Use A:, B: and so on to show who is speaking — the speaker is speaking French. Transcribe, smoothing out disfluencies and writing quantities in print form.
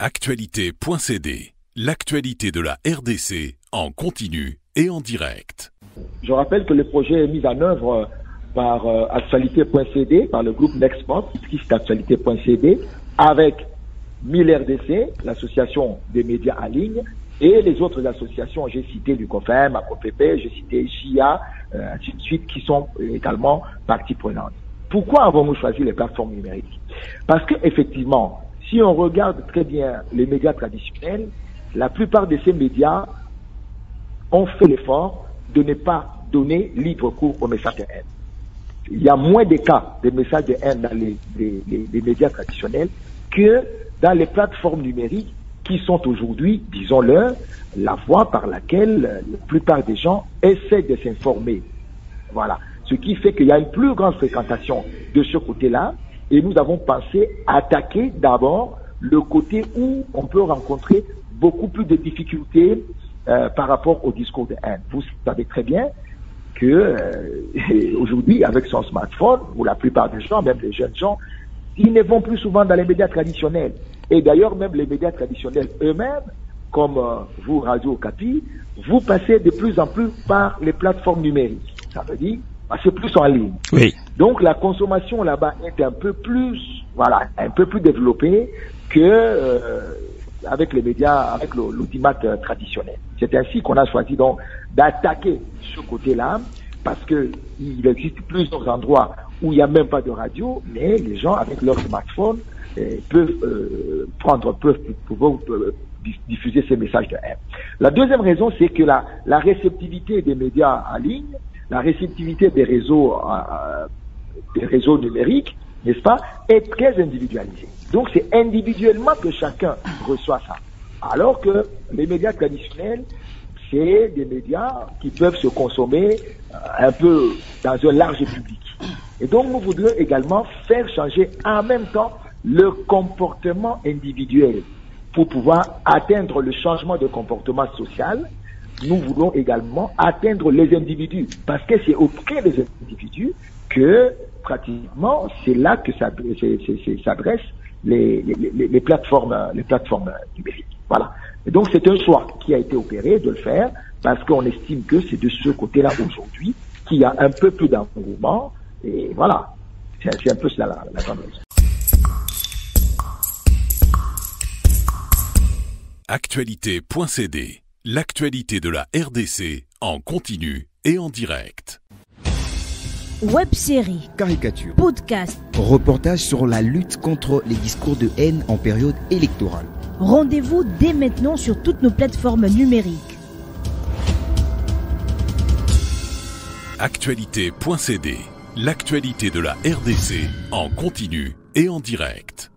A: Actualité.cd, l'actualité de la RDC en continu et en direct.
B: Je rappelle que le projet est mis en œuvre par Actualité.cd, par le groupe Nextpop, qui est Actualité.cd, avec 1000 RDC, l'association des médias en ligne, et les autres associations, j'ai cité l'UCOFEM, ACOPP, j'ai cité JIA, ainsi de suite, qui sont également parties prenantes. Pourquoi avons-nous choisi les plateformes numériques? Parce que effectivement, si on regarde très bien les médias traditionnels, la plupart de ces médias ont fait l'effort de ne pas donner libre cours aux messages de haine. Il y a moins de cas de messages de haine dans les médias traditionnels que dans les plateformes numériques qui sont aujourd'hui, disons-le, la voie par laquelle la plupart des gens essaient de s'informer. Voilà. Ce qui fait qu'il y a une plus grande fréquentation de ce côté-là, et nous avons pensé attaquer d'abord le côté où on peut rencontrer beaucoup plus de difficultés par rapport au discours de haine. Vous savez très bien que aujourd'hui, avec son smartphone, où la plupart des gens, même les jeunes gens, ils ne vont plus souvent dans les médias traditionnels. Et d'ailleurs, même les médias traditionnels eux-mêmes, comme vous, Radio Okapi, vous passez de plus en plus par les plateformes numériques. Ça veut dire passer plus en ligne.
C: Oui.
B: Donc la consommation là-bas est un peu plus développée que avec les médias, avec l'audimat traditionnel. C'est ainsi qu'on a choisi donc d'attaquer ce côté-là, parce que il existe plusieurs endroits où il n'y a même pas de radio, mais les gens avec leur smartphone peuvent diffuser ces messages de haine. La deuxième raison, c'est que la réceptivité des médias en ligne, la réceptivité des réseaux numériques, n'est-ce pas, est très individualisée. Donc c'est individuellement que chacun reçoit ça. Alors que les médias traditionnels, c'est des médias qui peuvent se consommer un peu dans un large public. Et donc nous voudrions également faire changer en même temps le comportement individuel pour pouvoir atteindre le changement de comportement social. Nous voulons également atteindre les individus, parce que c'est auprès des individus que pratiquement c'est là que s'adressent les plateformes numériques. Voilà. Et donc c'est un choix qui a été opéré de le faire, parce qu'on estime que c'est de ce côté-là aujourd'hui qu'il y a un peu plus d'engouement, et voilà. C'est un peu cela la grande raison.
A: Actualité.cd, l'actualité de la RDC en continu et en direct.
D: Web-série,
E: caricature,
D: podcast,
E: reportage sur la lutte contre les discours de haine en période électorale.
D: Rendez-vous dès maintenant sur toutes nos plateformes numériques.
A: Actualité.cd, l'actualité de la RDC en continu et en direct.